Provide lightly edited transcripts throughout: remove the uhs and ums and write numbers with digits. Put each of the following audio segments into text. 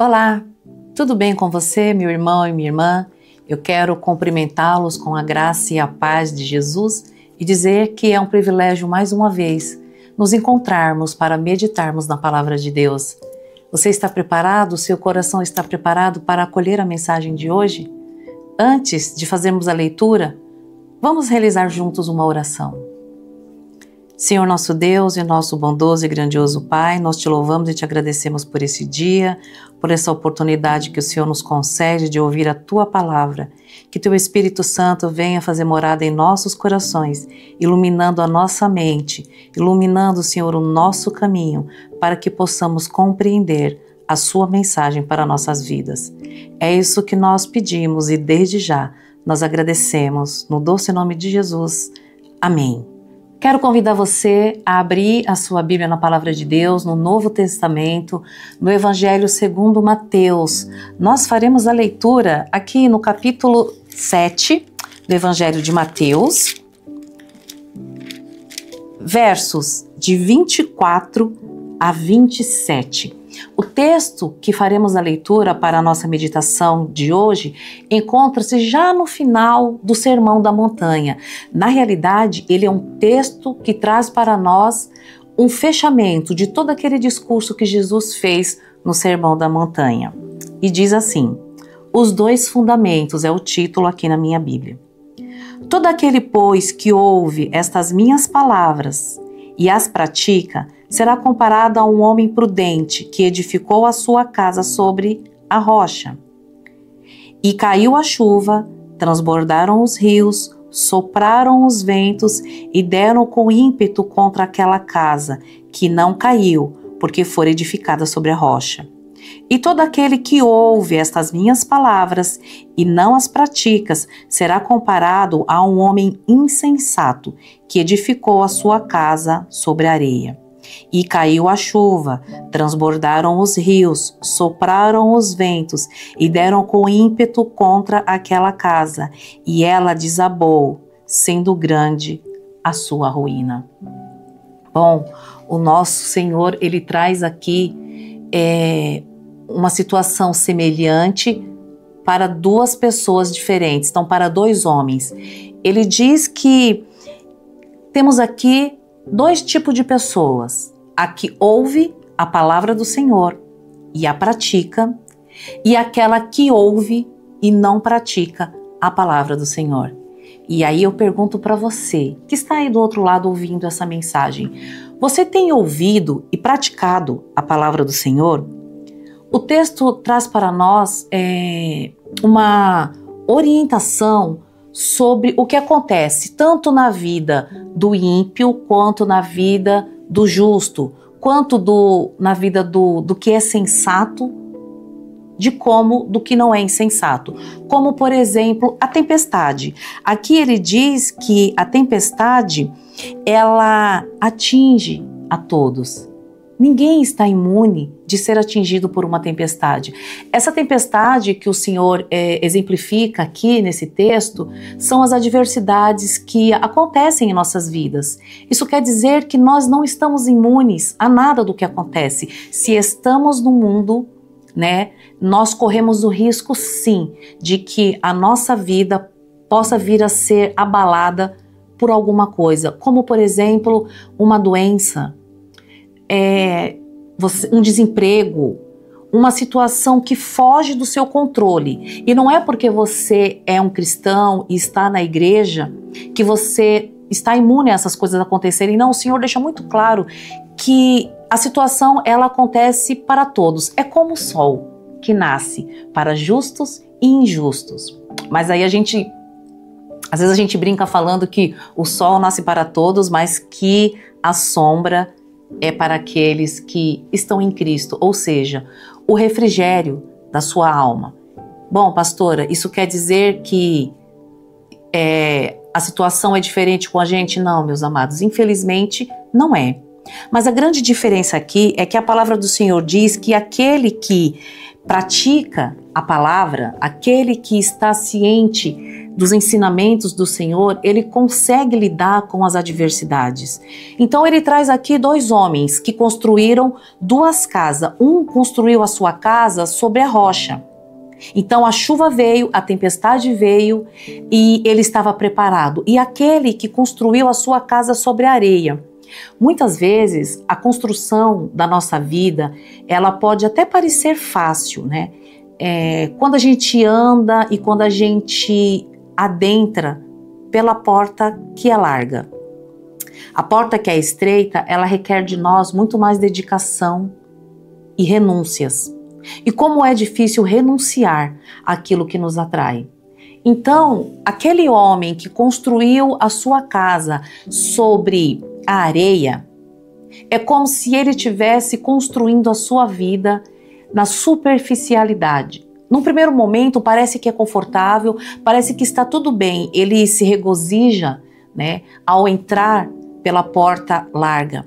Olá, tudo bem com você, meu irmão e minha irmã? Eu quero cumprimentá-los com a graça e a paz de Jesus e dizer que é um privilégio mais uma vez nos encontrarmos para meditarmos na palavra de Deus. Você está preparado? O seu coração está preparado para acolher a mensagem de hoje? Antes de fazermos a leitura, vamos realizar juntos uma oração. Senhor nosso Deus e nosso bondoso e grandioso Pai, nós te louvamos e te agradecemos por esse dia, por essa oportunidade que o Senhor nos concede de ouvir a Tua palavra. Que Teu Espírito Santo venha fazer morada em nossos corações, iluminando a nossa mente, iluminando, Senhor, o nosso caminho, para que possamos compreender a Sua mensagem para nossas vidas. É isso que nós pedimos e desde já nós agradecemos, no doce nome de Jesus. Amém. Quero convidar você a abrir a sua Bíblia na Palavra de Deus, no Novo Testamento, no Evangelho segundo Mateus. Nós faremos a leitura aqui no capítulo 7 do Evangelho de Mateus, versos de 24 a 27. O texto que faremos a leitura para a nossa meditação de hoje encontra-se já no final do Sermão da Montanha. Na realidade, ele é um texto que traz para nós um fechamento de todo aquele discurso que Jesus fez no Sermão da Montanha. E diz assim: Os dois fundamentos é o título aqui na minha Bíblia. Todo aquele, pois, que ouve estas minhas palavras e as pratica, será comparado a um homem prudente que edificou a sua casa sobre a rocha. E caiu a chuva, transbordaram os rios, sopraram os ventos e deram com ímpeto contra aquela casa, que não caiu, porque fora edificada sobre a rocha. E todo aquele que ouve estas minhas palavras e não as pratica, será comparado a um homem insensato, que edificou a sua casa sobre a areia. E caiu a chuva, transbordaram os rios, sopraram os ventos e deram com ímpeto contra aquela casa, e ela desabou, sendo grande a sua ruína. Bom, o nosso Senhor, ele traz aqui uma situação semelhante para duas pessoas diferentes, então para dois homens. Ele diz que temos aqui dois tipos de pessoas: a que ouve a palavra do Senhor e a pratica, e aquela que ouve e não pratica a palavra do Senhor. E aí eu pergunto para você, que está aí do outro lado ouvindo essa mensagem, você tem ouvido e praticado a palavra do Senhor? O texto traz para nós uma orientação sobre o que acontece tanto na vida do ímpio, quanto na vida do justo, quanto na vida do que é sensato, como do que não é insensato. Como, por exemplo, a tempestade. Aqui ele diz que a tempestade, ela atinge a todos. Ninguém está imune de ser atingido por uma tempestade. Essa tempestade que o Senhor exemplifica aqui nesse texto são as adversidades que acontecem em nossas vidas. Isso quer dizer que nós não estamos imunes a nada do que acontece. Se estamos no mundo, nós corremos o risco, sim, de que a nossa vida possa vir a ser abalada por alguma coisa, como, por exemplo, uma doença, um desemprego, uma situação que foge do seu controle. E não é porque você é um cristão e está na igreja que você está imune a essas coisas acontecerem. Não, o Senhor deixa muito claro que a situação, ela acontece para todos. É como o sol, que nasce para justos e injustos. Mas aí às vezes a gente brinca falando que o sol nasce para todos, mas que a sombra é para aqueles que estão em Cristo, ou seja, o refrigério da sua alma. Bom, pastora, isso quer dizer que a situação é diferente com a gente? Não, meus amados, infelizmente não é. Mas a grande diferença aqui é que a palavra do Senhor diz que aquele que pratica a palavra, aquele que está ciente dos ensinamentos do Senhor, ele consegue lidar com as adversidades. Então ele traz aqui dois homens que construíram duas casas. Um construiu a sua casa sobre a rocha. Então a chuva veio, a tempestade veio e ele estava preparado. E aquele que construiu a sua casa sobre a areia. Muitas vezes a construção da nossa vida, ela pode até parecer fácil, né? Quando a gente anda e quando a gente adentra pela porta que é larga. A porta que é estreita, ela requer de nós muito mais dedicação e renúncias. E como é difícil renunciar àquilo que nos atrai. Então, aquele homem que construiu a sua casa sobre a areia, é como se ele estivesse construindo a sua vida na superficialidade. Num primeiro momento parece que é confortável, parece que está tudo bem, ele se regozija, né, ao entrar pela porta larga.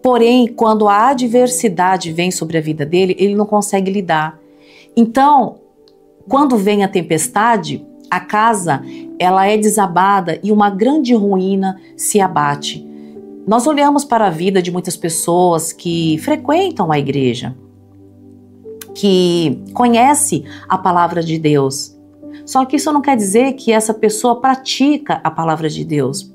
Porém, quando a adversidade vem sobre a vida dele, ele não consegue lidar. Então, quando vem a tempestade, a casa ela é desabada e uma grande ruína se abate. Nós olhamos para a vida de muitas pessoas que frequentam a igreja, que conhece a palavra de Deus. Só que isso não quer dizer que essa pessoa pratica a palavra de Deus.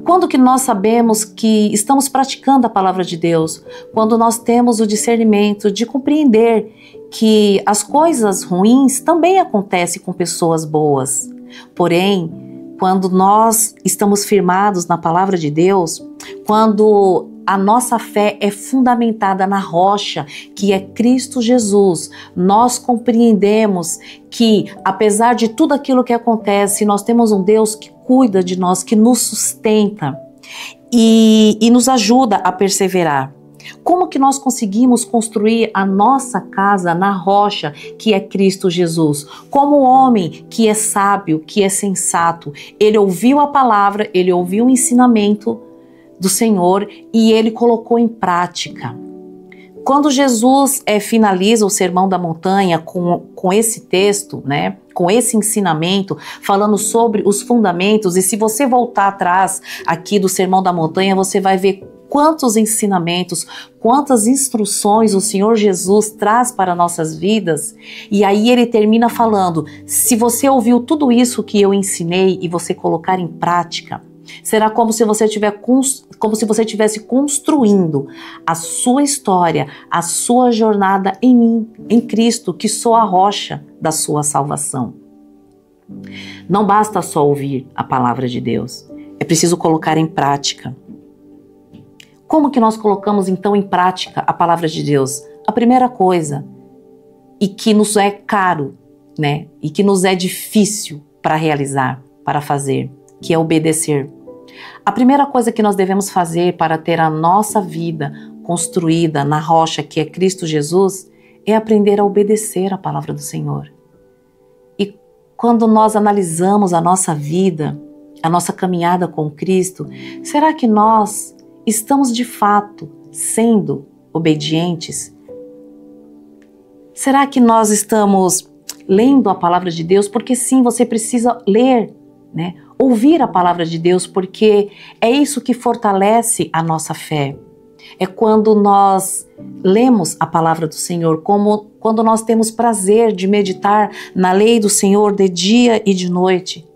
Quando que nós sabemos que estamos praticando a palavra de Deus? Quando nós temos o discernimento de compreender que as coisas ruins também acontecem com pessoas boas. Porém, quando nós estamos firmados na palavra de Deus, quando a nossa fé é fundamentada na rocha, que é Cristo Jesus, nós compreendemos que, apesar de tudo aquilo que acontece, nós temos um Deus que cuida de nós, que nos sustenta e nos ajuda a perseverar. Como que nós conseguimos construir a nossa casa na rocha, que é Cristo Jesus? Como o homem que é sábio, que é sensato, ele ouviu a palavra, ele ouviu o ensinamento do Senhor e ele colocou em prática. Quando Jesus finaliza o Sermão da Montanha com esse texto, né, com esse ensinamento, falando sobre os fundamentos, e se você voltar atrás aqui do Sermão da Montanha, você vai ver quantos ensinamentos, quantas instruções o Senhor Jesus traz para nossas vidas. E aí ele termina falando, se você ouviu tudo isso que eu ensinei e você colocar em prática, será como se você estivesse construindo a sua história, a sua jornada em mim, em Cristo, que sou a rocha da sua salvação. Não basta só ouvir a palavra de Deus, é preciso colocar em prática. Como que nós colocamos então em prática a palavra de Deus? A primeira coisa, e que nos é caro, né? E que nos é difícil para realizar, para fazer, que é obedecer. A primeira coisa que nós devemos fazer para ter a nossa vida construída na rocha que é Cristo Jesus é aprender a obedecer a palavra do Senhor. E quando nós analisamos a nossa vida, a nossa caminhada com Cristo, será que nós estamos de fato sendo obedientes? Será que nós estamos lendo a palavra de Deus? Porque sim, você precisa ler, né? Ouvir a palavra de Deus, porque é isso que fortalece a nossa fé. É quando nós lemos a palavra do Senhor, como quando nós temos prazer de meditar na lei do Senhor de dia e de noite.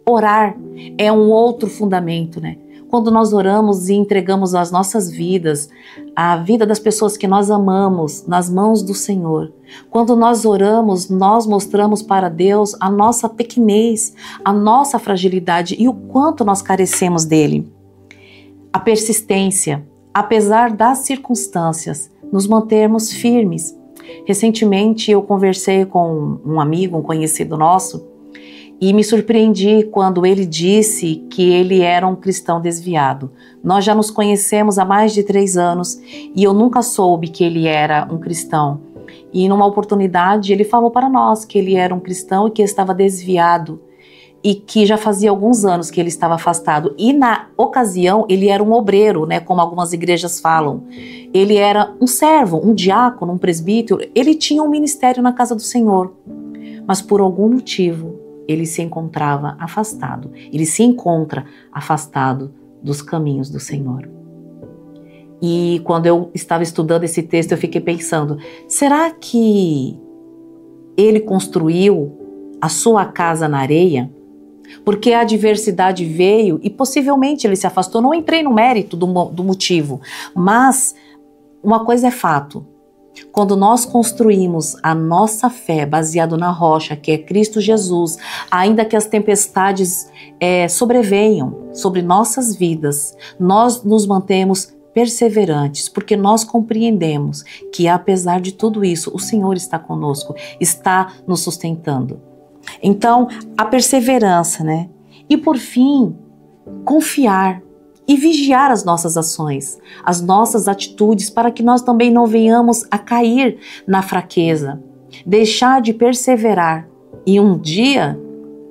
Orar é um outro fundamento, né? Quando nós oramos e entregamos as nossas vidas, a vida das pessoas que nós amamos, nas mãos do Senhor. Quando nós oramos, nós mostramos para Deus a nossa pequenez, a nossa fragilidade e o quanto nós carecemos dele. A persistência, apesar das circunstâncias, nos mantermos firmes. Recentemente eu conversei com um amigo, um conhecido nosso, e me surpreendi quando ele disse que ele era um cristão desviado. Nós já nos conhecemos há mais de 3 anos e eu nunca soube que ele era um cristão. E numa oportunidade ele falou para nós que ele era um cristão e que estava desviado e que já fazia alguns anos que ele estava afastado. E na ocasião ele era um obreiro, né, como algumas igrejas falam. Ele era um servo, um diácono, um presbítero. Ele tinha um ministério na casa do Senhor. Mas por algum motivo ele se encontrava afastado. Ele se encontra afastado dos caminhos do Senhor. E quando eu estava estudando esse texto, eu fiquei pensando, será que ele construiu a sua casa na areia? Porque a adversidade veio e possivelmente ele se afastou. Não entrei no mérito do motivo, mas uma coisa é fato. Quando nós construímos a nossa fé baseado na rocha, que é Cristo Jesus, ainda que as tempestades sobrevenham sobre nossas vidas, nós nos mantemos perseverantes, porque nós compreendemos que apesar de tudo isso, o Senhor está conosco, está nos sustentando. Então, a perseverança, né? E por fim, confiar e vigiar as nossas ações, as nossas atitudes, para que nós também não venhamos a cair na fraqueza, deixar de perseverar e um dia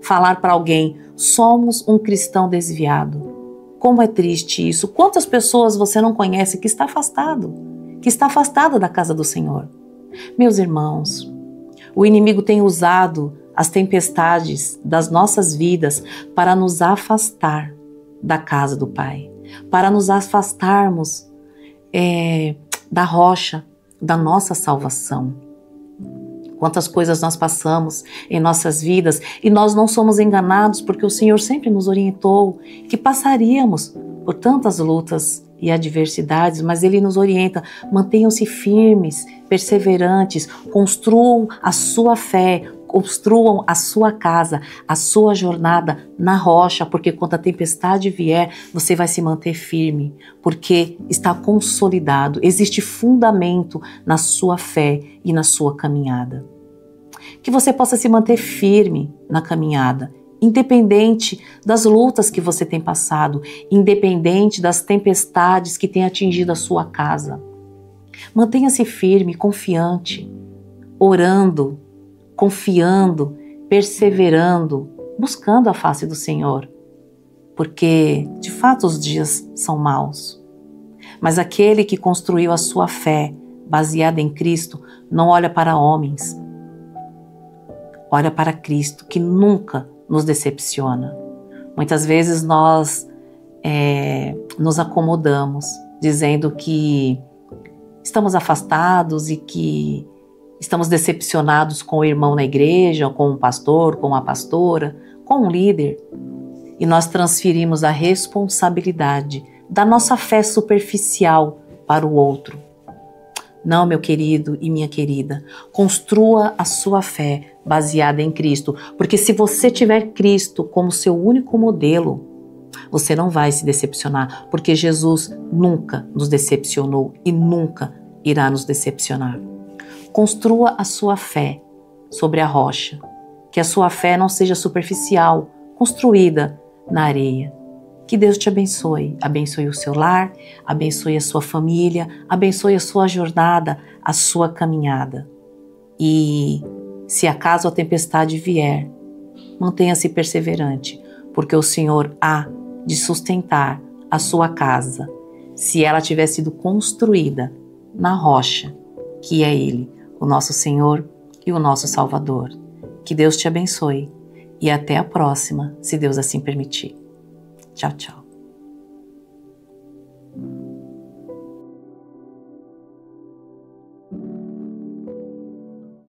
falar para alguém, somos um cristão desviado. Como é triste isso. Quantas pessoas você não conhece que está afastado da casa do Senhor? Meus irmãos, o inimigo tem usado as tempestades das nossas vidas para nos afastar da casa do Pai, para nos afastarmos da rocha da nossa salvação. Quantas coisas nós passamos em nossas vidas e nós não somos enganados porque o Senhor sempre nos orientou que passaríamos por tantas lutas e adversidades, mas Ele nos orienta, mantenham-se firmes, perseverantes, construam a sua fé, construam a sua casa, a sua jornada na rocha, porque quando a tempestade vier, você vai se manter firme, porque está consolidado, existe fundamento na sua fé e na sua caminhada. Que você possa se manter firme na caminhada, independente das lutas que você tem passado, independente das tempestades que têm atingido a sua casa. Mantenha-se firme, confiante, orando, confiando, perseverando, buscando a face do Senhor, porque de fato os dias são maus. Mas aquele que construiu a sua fé baseada em Cristo não olha para homens, olha para Cristo, que nunca nos decepciona. Muitas vezes nós nos acomodamos, dizendo que estamos afastados e que estamos decepcionados com o irmão na igreja, com um pastor, com uma pastora, com um líder. E nós transferimos a responsabilidade da nossa fé superficial para o outro. Não, meu querido e minha querida, construa a sua fé baseada em Cristo, porque se você tiver Cristo como seu único modelo, você não vai se decepcionar, porque Jesus nunca nos decepcionou e nunca irá nos decepcionar. Construa a sua fé sobre a rocha, que a sua fé não seja superficial, construída na areia. Que Deus te abençoe, abençoe o seu lar, abençoe a sua família, abençoe a sua jornada, a sua caminhada. E se acaso a tempestade vier, mantenha-se perseverante, porque o Senhor há de sustentar a sua casa, se ela tiver sido construída na rocha, que é Ele, o nosso Senhor e o nosso Salvador. Que Deus te abençoe e até a próxima, se Deus assim permitir. Tchau, tchau.